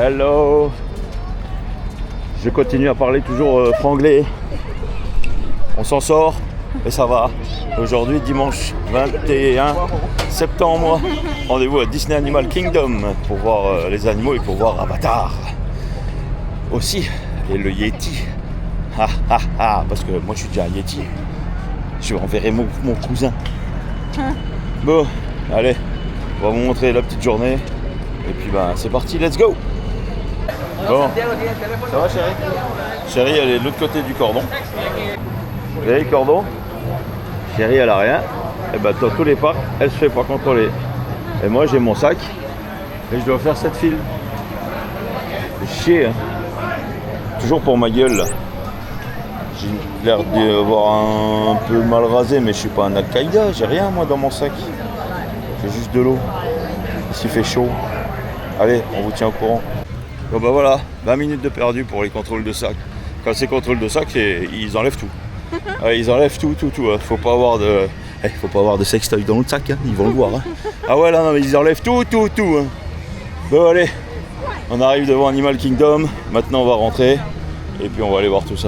Hello. Je continue à parler toujours franglais. On s'en sort et ça va. Aujourd'hui, dimanche 21 septembre, rendez-vous à Disney Animal Kingdom pour voir les animaux et pour voir Avatar. Aussi, et le Yeti. Parce que moi je suis déjà un Yeti. Je enverrai mon cousin. Bon, allez, on va vous montrer la petite journée. Et puis ben c'est parti, let's go. Bon, ça va chérie? Chérie elle est de l'autre côté du cordon. Vous voyez le cordon? Chérie elle a rien. Et ben dans tous les parcs, elle se fait pas contrôler. Et moi j'ai mon sac. Et je dois faire cette file. C'est chier hein. Toujours pour ma gueule là. J'ai l'air d'avoir un peu mal rasé, mais je suis pas un Al-Qaïda, j'ai rien moi dans mon sac. J'ai juste de l'eau. S'il fait chaud. Allez, on vous tient au courant. Bon bah voilà, 20 minutes de perdu pour les contrôles de sac. Quand c'est contrôle de sac, ils enlèvent tout. Ils enlèvent tout. Faut pas avoir de sextoy dans le sac, hein. Ils vont le voir. Hein. Ah ouais là non mais ils enlèvent tout. Hein. Bon allez, on arrive devant Animal Kingdom. Maintenant on va rentrer et puis on va aller voir tout ça.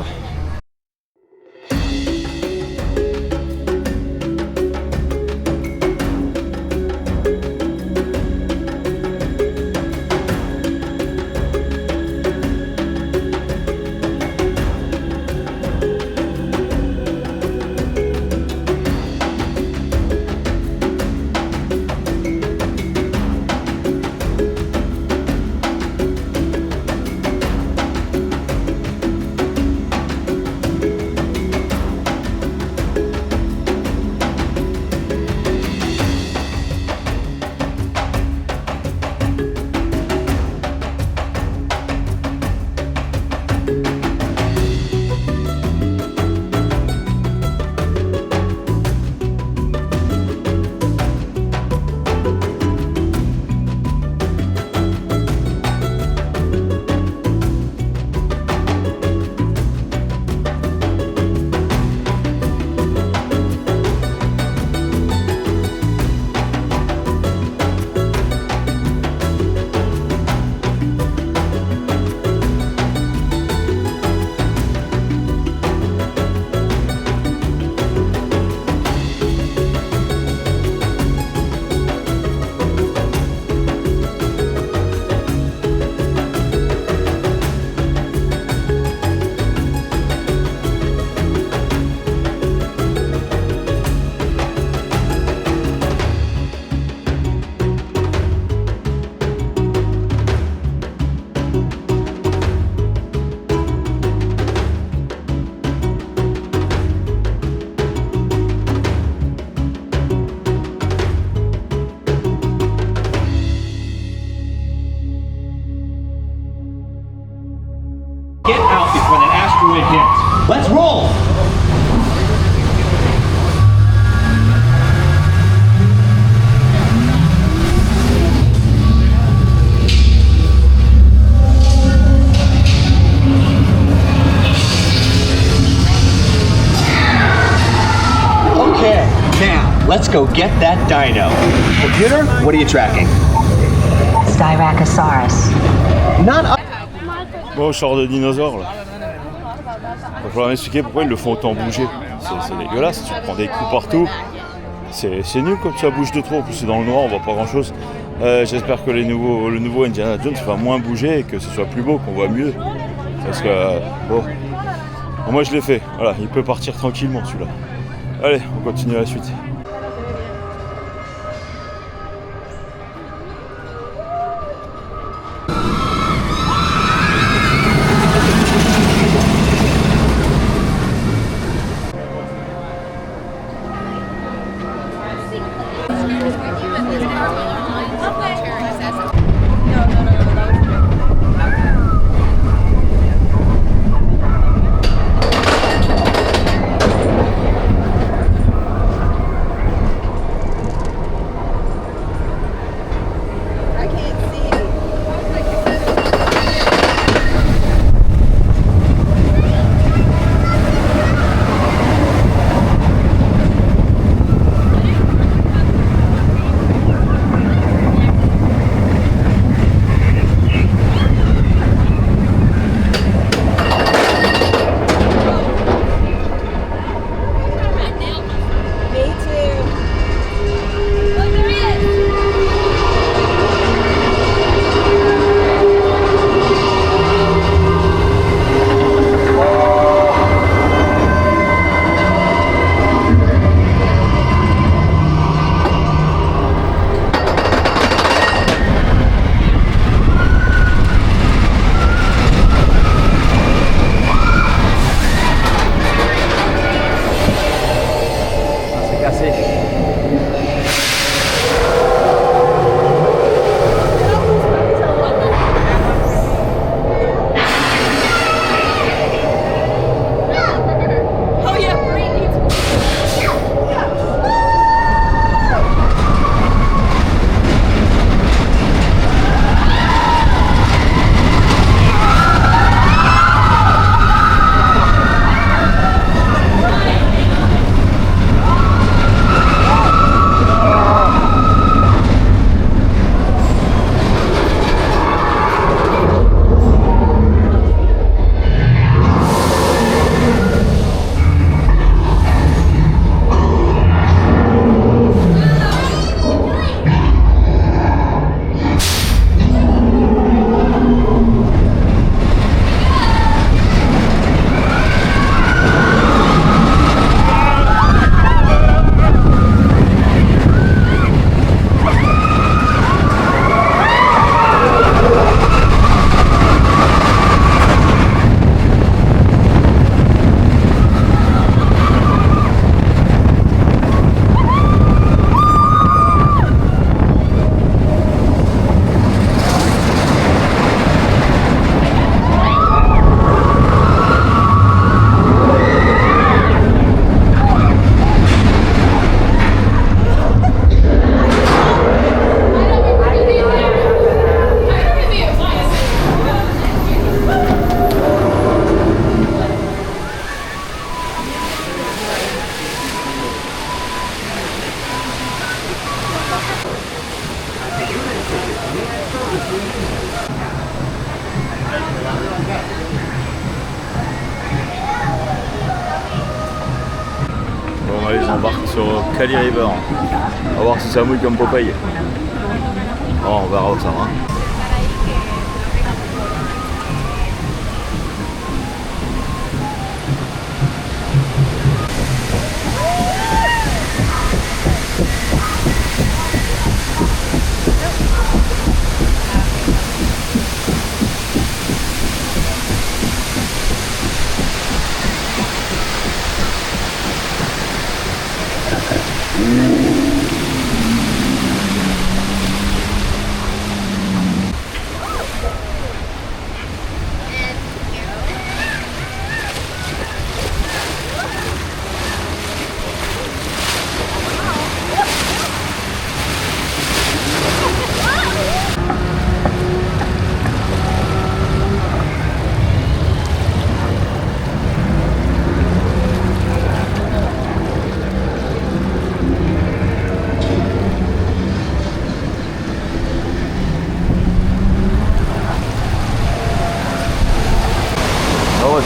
Get out before that asteroid hits. Let's roll! Okay, now let's go get that dino. Computer, what are you tracking? Styracosaurus. Not up. Bon, je sors de dinosaures là. Il va falloir m'expliquer pourquoi ils le font autant bouger. C'est dégueulasse, tu prends des coups partout. C'est nul comme ça bouge de trop. En plus, c'est dans le noir, on voit pas grand chose. J'espère que le nouveau Indiana Jones va moins bouger et que ce soit plus beau, qu'on voit mieux. Parce que, bon, moi je l'ai fait. Voilà, il peut partir tranquillement celui-là. Allez, on continue la suite. On les embarque sur Kali River. On va voir si ça mouille comme Popeye. Oh, on verra où ça va.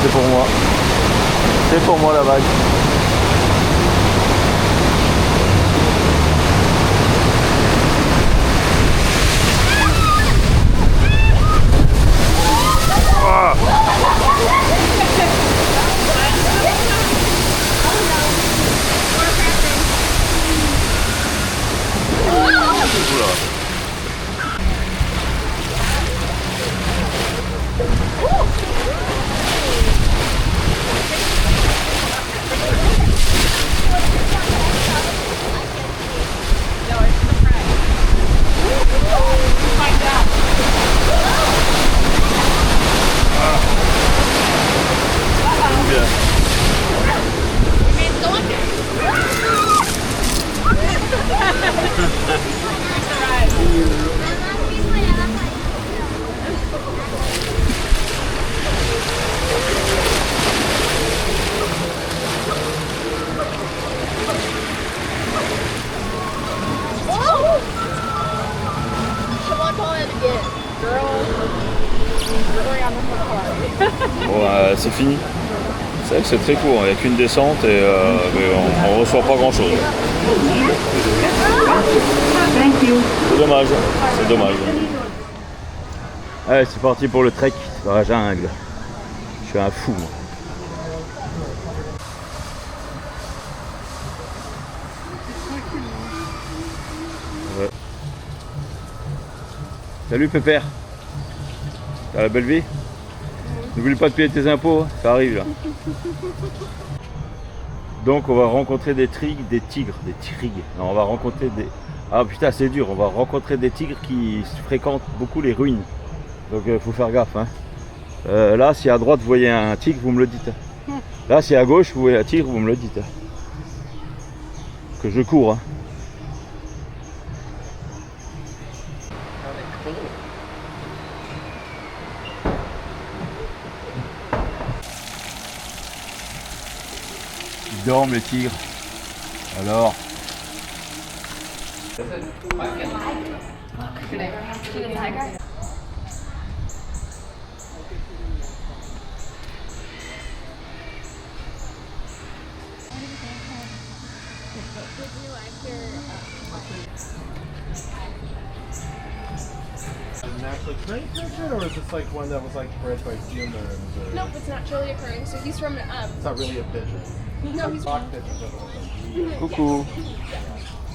C'est pour moi. C'est pour moi la vague. Bon, c'est fini. C'est vrai que c'est très court, il n'y a qu'une descente et on ne reçoit pas grand chose. C'est dommage, c'est dommage. Allez, c'est parti pour le trek dans la jungle. Je suis un fou moi. Ouais. Salut Pépère. T'as la belle vie? N'oublie pas de payer tes impôts, hein. Ça arrive là. Donc on va rencontrer des tigres. Non, on va rencontrer des... Ah putain c'est dur, on va rencontrer des tigres qui fréquentent beaucoup les ruines. Donc faut faire gaffe. Hein. Là si à droite vous voyez un tigre, vous me le dites. Là si à gauche vous voyez un tigre, vous me le dites. Que je cours. Hein. Ils dorment les tigres. Alors. Naturally occurring creature, or is this like one that was like bred by humans? Or... Nope, it's naturally occurring. So he's from It's not really a pigeon. no, he's Rock pigeons are the ones that Coucou.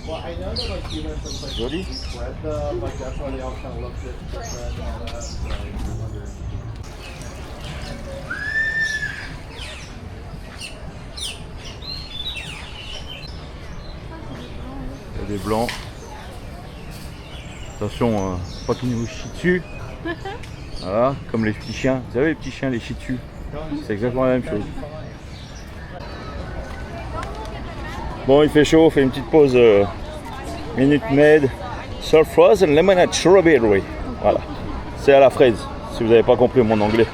Well, I know that like humans have like Joli. bred them, like that's why they all kind of looked at different and all that. So, I wonder. Il y a des blancs. Attention, pas qu'ils nous chient dessus. Voilà, comme les petits chiens. Vous savez les petits chiens, les chient dessus. C'est exactement la même chose. Bon, il fait chaud, on fait une petite pause Minute Maid Surf Frozen Lemonade Strawberry. Voilà, c'est à la fraise, si vous n'avez pas compris mon anglais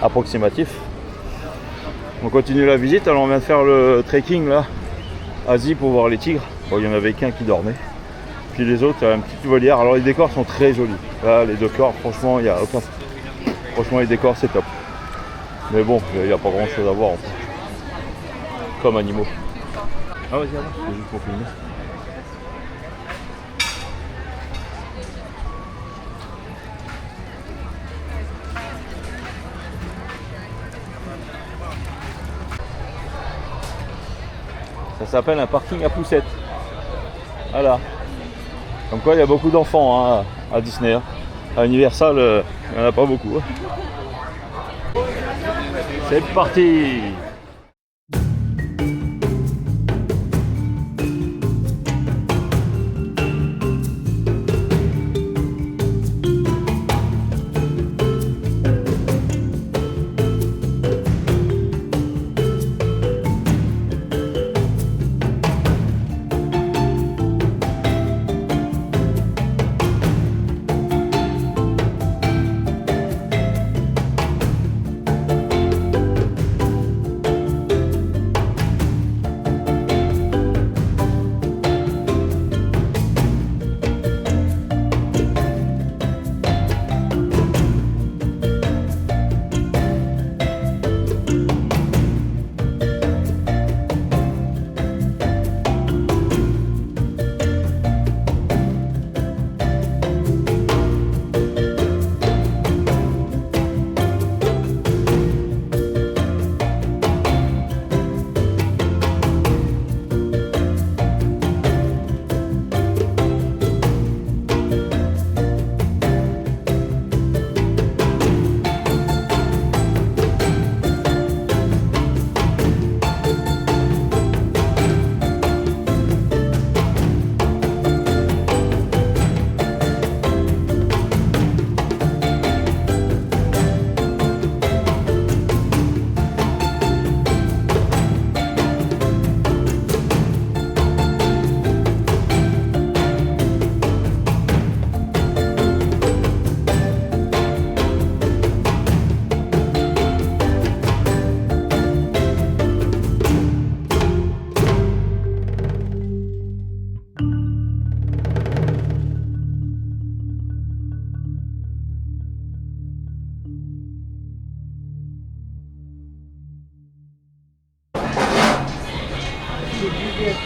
approximatif. On continue la visite, alors on vient de faire le trekking là, Asie pour voir les tigres. Bon, il y en avait qu'un qui dormait. Puis les autres, une petite volière. Alors les décors sont très jolis. Là, les décors, franchement, il n'y a aucun... Franchement, les décors, c'est top. Mais bon, il n'y a pas grand chose à voir en fait. Comme animaux. Ah vas-y, avance, c'est juste pour filmer. Ça s'appelle un parking à poussettes. Voilà. Comme quoi il y a beaucoup d'enfants hein, à Disney. Hein. À Universal, il n'y en a pas beaucoup. Hein. C'est parti!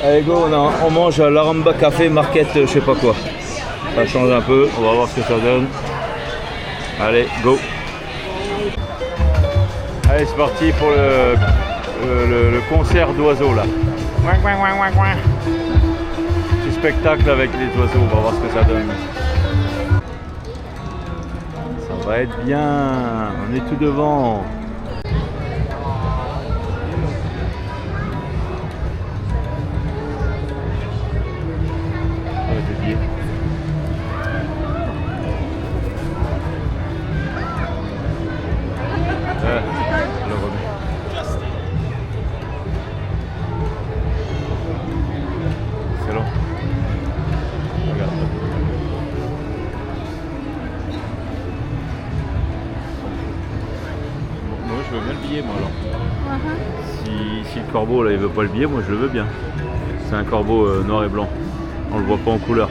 Allez go, on mange à l'Aramba Café Market, je sais pas quoi. Ça change un peu, on va voir ce que ça donne. Allez, go. Allez, c'est parti pour le concert d'oiseaux là. Petit spectacle avec les oiseaux, on va voir ce que ça donne. Ça va être bien, on est tout devant. Je veux bien le billet moi alors. Si le corbeau là il veut pas le billet, moi je le veux bien. C'est un corbeau noir et blanc. On le voit pas en couleur.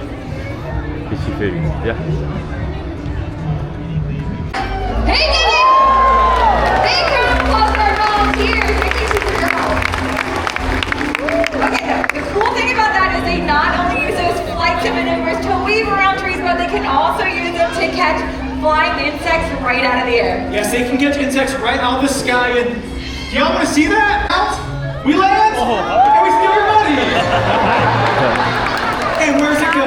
Qu'est-ce qu'il fait lui? Viens. Hey Nikki! Hey Crown Club, our volunteers! Nikki, she's a girl. Okay, the cool thing about that is they not only use those flights of maneuvers to weave around trees, but they can also use them to catch flying insects right out of the air. Yes, they can catch insects right out of the sky. And do y'all want to see that? Out? We land, and we steal your money. And where's it go?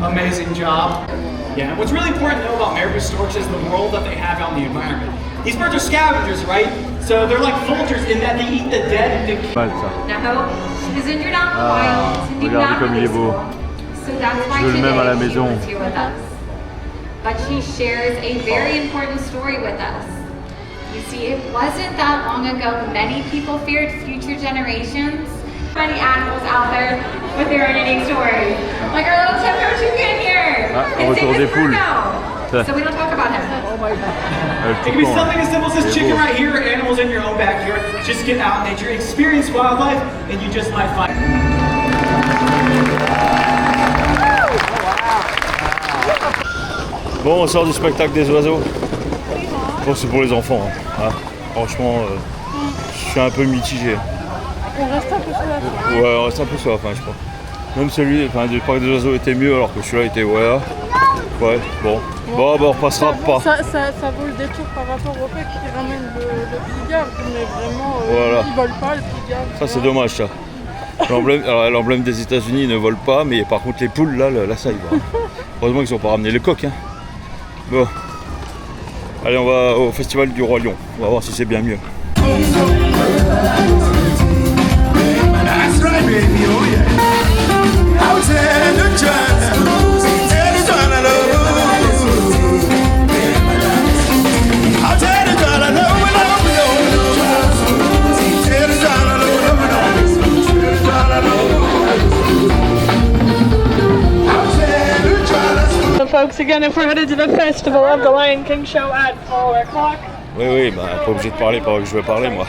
Amazing job. Yeah, what's really important to know about marabou storks is the role that they have out in the environment. These birds are scavengers, right? So they're like vultures in that they eat the dead. No, she's injured out in the wild. She did regardez not comme il est release beau. her. So that's why Je veux le même à la today she maison. was here with us. But she shares a very important story with us. You see, it wasn't that long ago many people feared future generations. Many animals out there with their unique stories. Like our little Tempo Toucan here. His retour name des is poules. Bruno. So we don't talk about him. It can be something as simple as this chicken right here, or animals in your own backyard. Just get out in nature, experience wildlife, and you just might find. Bon, on sort du spectacle des oiseaux. Bon, c'est pour les enfants. Hein. Franchement, je suis un peu mitigé. On reste un peu sur la fin. Ouais, on reste un peu sur la fin, je crois. Même celui du parc des oiseaux était mieux, alors que celui-là était ouais, bon. Bon, bah, on repassera pas. Ça vaut le détour par rapport au fait qu'ils ramènent le Pigalle, mais vraiment, Voilà. ils volent pas le Pigalle. Ça, c'est dommage, ça. L'emblème des États-Unis ne vole pas, mais par contre les poules là ça y va. Heureusement qu'ils n'ont pas ramené le coq. Hein. Bon. Allez, on va au festival du Roi Lion. On va voir si c'est bien mieux. That's right, baby, oh yeah. I was in the jungle, in the jungle, I'll tell the jungle, I know, in the jungle, So folks, again, if we're headed to the festival of the Lion King show at 4 o'clock. Oui, bah, pas obligé de parler pendant que je veux parler, moi.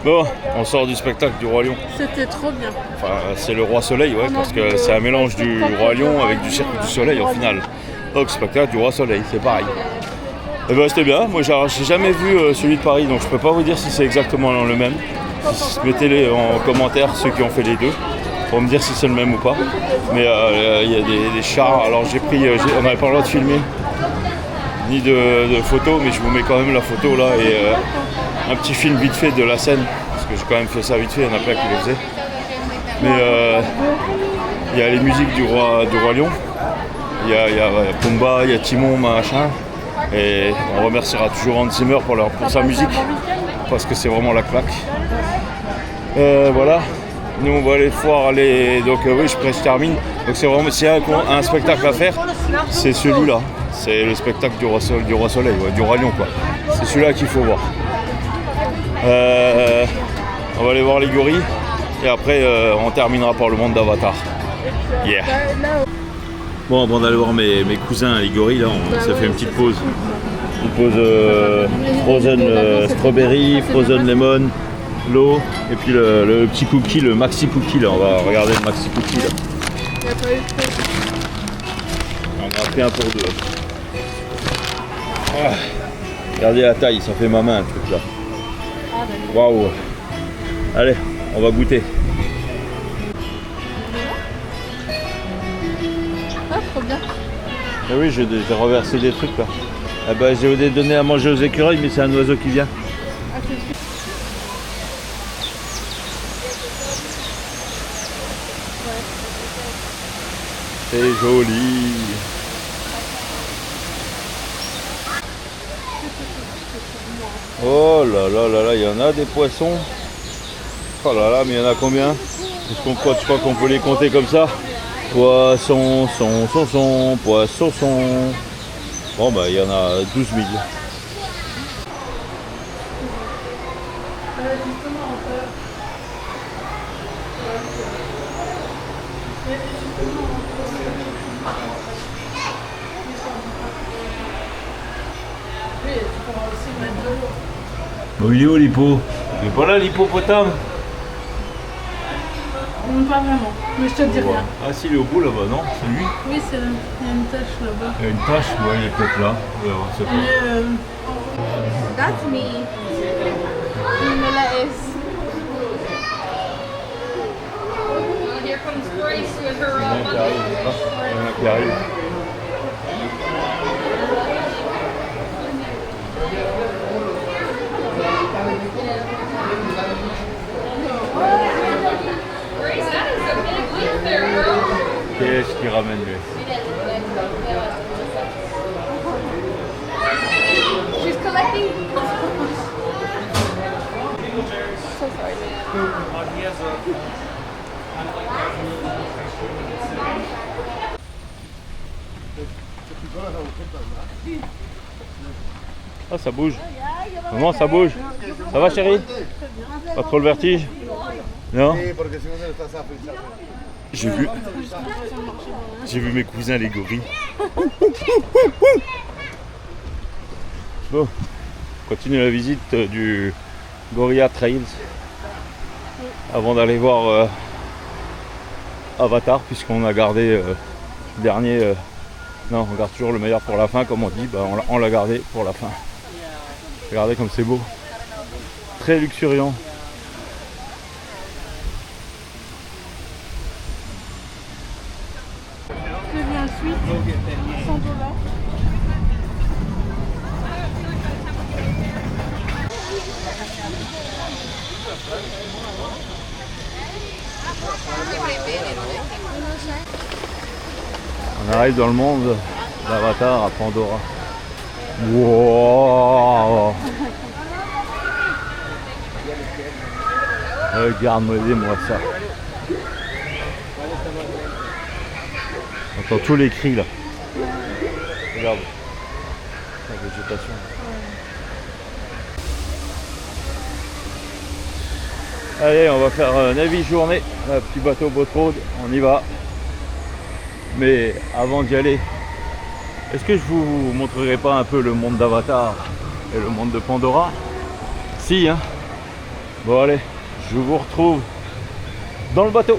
Bon, on sort du spectacle du Roi Lion. C'était trop bien. Enfin, c'est le Roi Soleil, ouais, parce que c'est un mélange du Roi Lion avec du Cirque du Soleil au final. Donc, spectacle du Roi Soleil, c'est pareil. Et ben, c'était bien. Moi, j'ai jamais vu celui de Paris, donc je peux pas vous dire si c'est exactement le même. Mettez-les en commentaire ceux qui ont fait les deux, pour me dire si c'est le même ou pas. Mais il y a des chars. Alors, on n'avait pas le droit de filmer ni de photos, mais je vous mets quand même la photo là et un petit film vite fait de la scène, parce que j'ai quand même fait ça vite fait, il y en a plein qui le faisaient. Mais il y a les musiques du roi Lion, il y a Pumba, il y a Timon, machin, et on remerciera toujours Hans Zimmer pour sa musique, parce que c'est vraiment la claque. Voilà, nous on va aller voir donc oui, je termine. Donc c'est vraiment, s'il y a un spectacle à faire, c'est celui-là. C'est le spectacle du Roi Soleil, ouais, du Roi Lion, quoi. C'est celui-là qu'il faut voir. On va aller voir les gorilles et après on terminera par le monde d'Avatar. Yeah. Bon, avant d'aller voir mes cousins les gorilles, là, on s'est fait une petite pause. Une pause frozen strawberry, frozen lemon, l'eau et puis le petit cookie, le maxi cookie là. On va regarder le maxi cookie là. On a pris un pour deux. Ah, regardez la taille, ça fait ma main, le truc là. Waouh. Allez, on va goûter. Ah, trop bien. Et oui, j'ai reversé des trucs là. Ah bah, j'ai donné à manger aux écureuils, mais c'est un oiseau qui vient. Ah, c'est joli. Oh là là là là, il y en a des poissons. Oh là là, mais il y en a combien? Tu crois qu'on peut les compter comme ça? Poisson, poisson. Bon bah il y en a 12 000. Bon, il est où l'hippo? Il est pas là l'hippopotame? Pas vraiment, mais je te dis rien. Ah si, il est au bout là-bas, non? C'est lui? Oui, c'est là. Il y a une tache là-bas. Il y a une tache, ouais, il est peut-être là. Ouais, on sait pas. That's me. Mila is. Well, here comes Grace with her Il y en a qui arrivent, je sais pas. Il y en a qui arrivent. Grace, that is a big leap there, girl. Qu'est-ce qu'il ramène lui? She's collecting. So sorry. Ah, ça bouge. Maman, ça bouge. Ça va, chérie? Pas trop le vertige? Non? J'ai vu mes cousins les gorilles. Bon, on continue la visite du Gorilla Trails avant d'aller voir Avatar, puisqu'on a gardé le dernier. Non, on garde toujours le meilleur pour la fin, comme on dit. Bah, on l'a gardé pour la fin. Regardez comme c'est beau. très luxuriant. C'est bien suite, $100. On arrive dans le monde d'Avatar à Pandora. Wow. Regarde-moi ça. On entend tous les cris là. Regarde. La végétation. Allez, on va faire Navy journée, un petit bateau boat road, on y va. Mais avant d'y aller, est-ce que je vous montrerai pas un peu le monde d'Avatar et le monde de Pandora? Si, hein. Bon allez, je vous retrouve dans le bateau.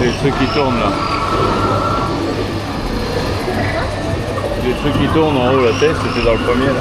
Les trucs qui tournent là. Les trucs qui tournent en haut, la tête, c'était dans le premier là.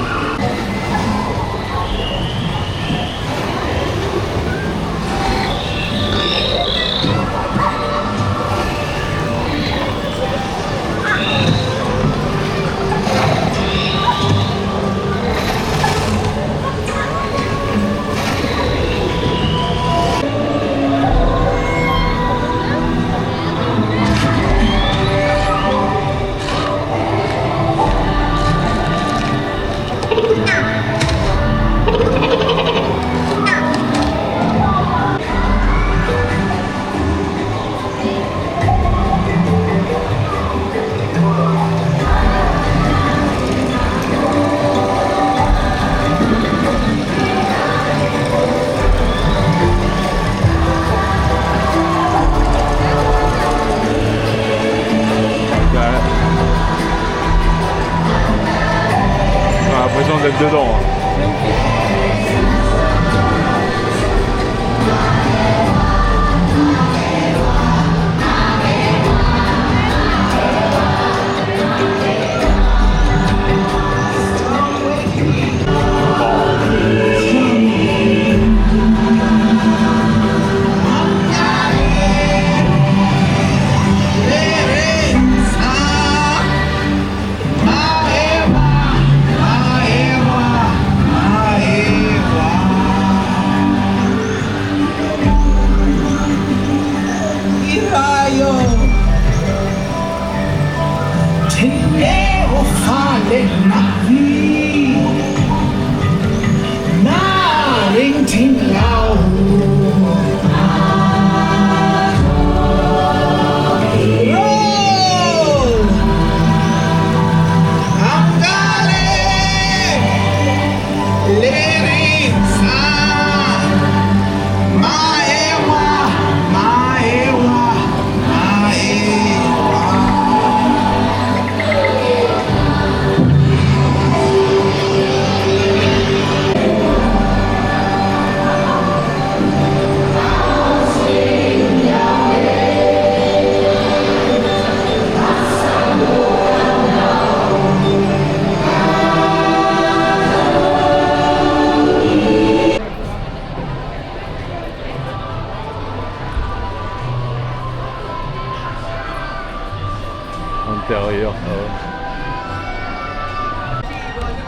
D'être dedans.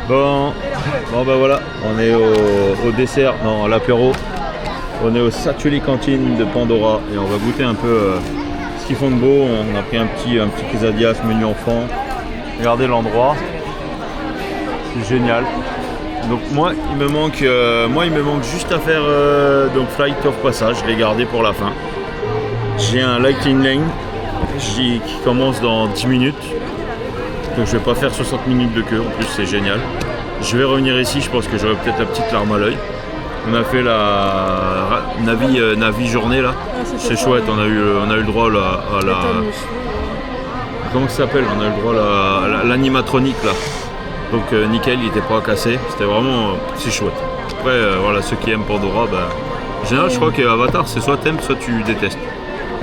Bon, bah voilà, on est au dessert, non, à l'apéro. On est au Satchuli Cantine de Pandora et on va goûter un peu ce qu'ils font de beau. On a pris un petit quesadillas menu enfant. Regardez l'endroit, c'est génial. Donc moi il me manque juste à faire donc Flight of Passage, je l'ai gardé pour la fin. J'ai un Lightning Lane qui commence dans 10 minutes. Donc je vais pas faire 60 minutes de queue, en plus c'est génial. Je vais revenir ici, je pense que j'aurai peut-être la petite larme à l'œil. On a fait la Navi journée là, c'est chouette, on a eu le droit là, à la... Comment ça s'appelle? On a eu le droit à l'animatronique là. Donc nickel, il était pas cassé, c'était vraiment c'est chouette. Après voilà, ceux qui aiment Pandora, en général je crois qu'Avatar c'est soit t'aimes soit tu détestes.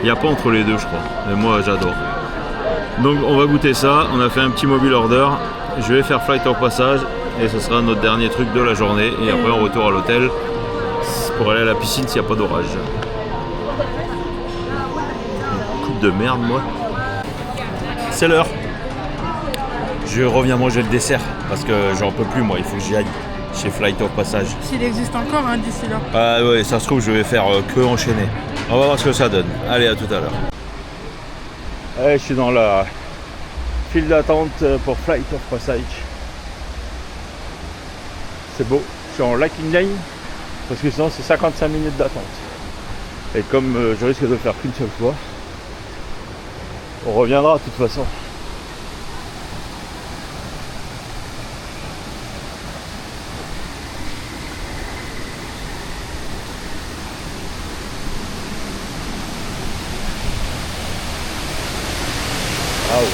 Il n'y a pas entre les deux je crois, mais moi j'adore. Donc on va goûter ça, on a fait un petit mobile order, je vais faire Flight of Passage et ce sera notre dernier truc de la journée et après on retourne à l'hôtel pour aller à la piscine s'il n'y a pas d'orage. Coupe de merde moi. C'est l'heure. Je reviens manger le dessert parce que j'en peux plus moi, il faut que j'y aille chez Flight of Passage. S'il existe encore d'ici là. Ah ouais, ça se trouve je vais faire que enchaîner. On va voir ce que ça donne. Allez, à tout à l'heure. Allez, je suis dans la file d'attente pour Flight of Passage. C'est beau. Je suis en Lightning Lane parce que sinon c'est 55 minutes d'attente. Et comme je risque de le faire qu'une seule fois, on reviendra de toute façon. Ah ouais.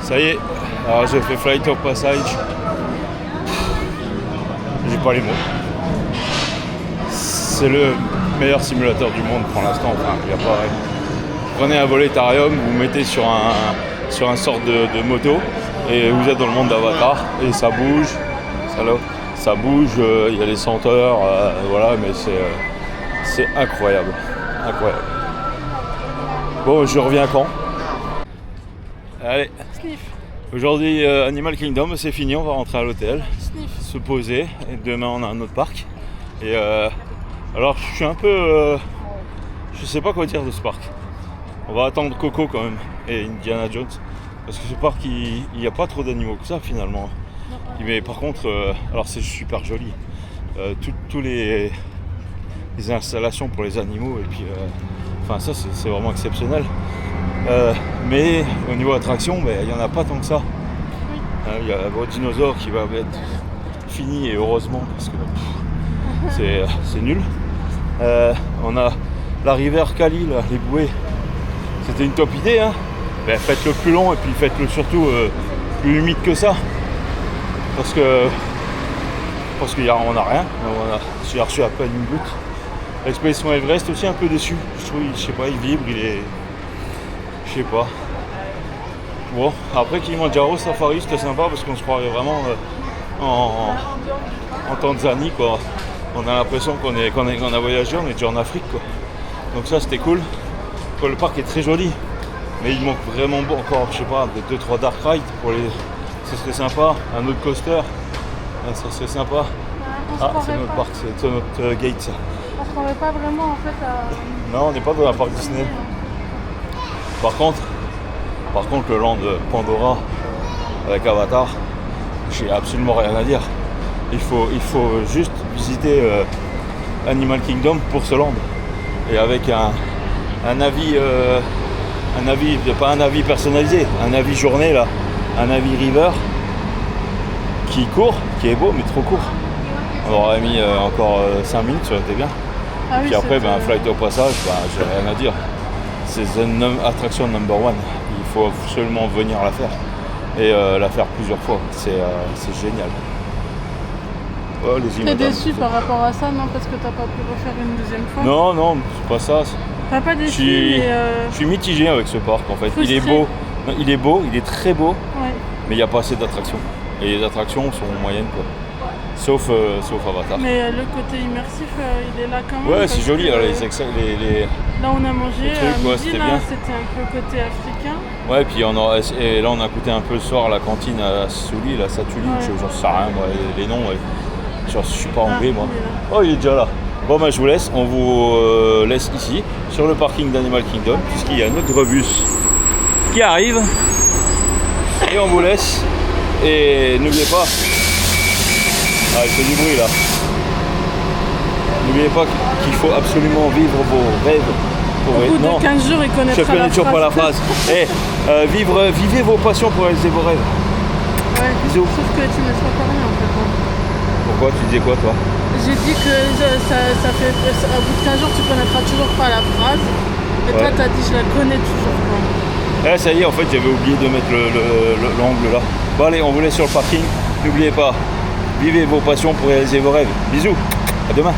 Ça y est, alors j'ai fait Flight of Passage. J'ai pas les mots. C'est le meilleur simulateur du monde pour l'instant. Enfin, il y a pas. Prenez un vol Ethereum, vous mettez sur un sorte de moto et vous êtes dans le monde d'Avatar et ça bouge. Ça bouge, il y a les senteurs, voilà, mais c'est incroyable. Incroyable. Bon, je reviens quand ? Allez. Sniff. Aujourd'hui, Animal Kingdom, c'est fini, on va rentrer à l'hôtel, Sniff. se poser, et demain on a un autre parc. Et alors je suis un peu... je sais pas quoi dire de ce parc. On va attendre Coco quand même, et Indiana Jones, parce que ce parc, il n'y a pas trop d'animaux que ça finalement. Mais par contre, alors c'est super joli. Tous les installations pour les animaux, et puis... enfin ça c'est vraiment exceptionnel. Mais au niveau attraction, il n'y en a pas tant que ça. Il y a votre dinosaure qui va être fini, et heureusement, parce que c'est nul. On a la rivière Kali, là, les bouées. C'était une top idée, hein. Faites-le plus long, et puis faites-le surtout plus humide que ça. Parce qu'on n'a rien. J'ai reçu à peine une goutte. L'expédition Everest aussi un peu déçu. Je trouve, je sais pas, il vibre, il est... Je sais pas. Bon, après Kilimanjaro Safari, c'était sympa parce qu'on se croirait vraiment en Tanzanie, quoi. On a l'impression qu'on a voyagé, on est déjà en Afrique, quoi. Donc ça, c'était cool. Le parc est très joli, mais il manque vraiment encore, je sais pas, 2-3 dark rides pour les... Ça serait sympa, un autre coaster, ça serait sympa. Ah, c'est notre parc, c'est notre gate, ça. On se croirait pas vraiment en fait à... Non, on n'est pas dans un parc Disney. Par contre, le land de Pandora avec Avatar, j'ai absolument rien à dire. Il faut juste visiter Animal Kingdom pour ce land. Et avec un avis, pas un avis personnalisé, un avis journée là, un avis river qui court, qui est beau mais trop court. On aurait mis encore 5 minutes, ça aurait été bien. Ah oui, puis après, Flight au passage, j'ai rien à dire. C'est attraction number one. Il faut absolument venir la faire. Et la faire plusieurs fois. C'est génial. Oh, T'es déçu par rapport à ça, non? Parce que t'as pas pu refaire une deuxième fois? Non, c'est pas ça. T'as pas déçu, Je suis mitigé avec ce parc en fait. Frustré. Il est beau, il est très beau, Ouais. mais il n'y a pas assez d'attractions. Et les attractions sont moyennes, quoi. Sauf Avatar. Mais le côté immersif, il est là quand même. Ouais, c'est joli, que, là, les... Là, on a mangé les trucs, à ouais, midi, c'était là, bien. c'était un peu côté africain. Ouais, puis et là on a goûté un peu le soir à la cantine à Souli, la Satuli, Ouais. j'en sais rien, moi, les noms, ouais. Genre, je suis pas anglais, moi. il est là. Oh, il est déjà là. Bon, je vous laisse, on vous laisse ici, sur le parking d'Animal Kingdom, puisqu'il y a notre bus qui arrive. Et on vous laisse. Et n'oubliez pas... Ah, il fait du bruit, là. N'oubliez pas qu'il faut absolument vivre vos rêves. Au bout de 15 jours, il connaîtra Je connais toujours pas la phrase. Vivez vos passions pour réaliser vos rêves. Ouais. Bisous. Sauf que tu ne sois pas rien en fait. Hein. Pourquoi? Tu disais quoi, toi? J'ai dit que ça fait. Au bout de 15 jours, tu connaîtras toujours pas la phrase. Et toi, t'as dit, je la connais toujours pas. Ça y est, en fait, j'avais oublié de mettre l'angle là. Bon, allez, on vous laisse sur le parking. N'oubliez pas, vivez vos passions pour réaliser vos rêves. Bisous, à demain.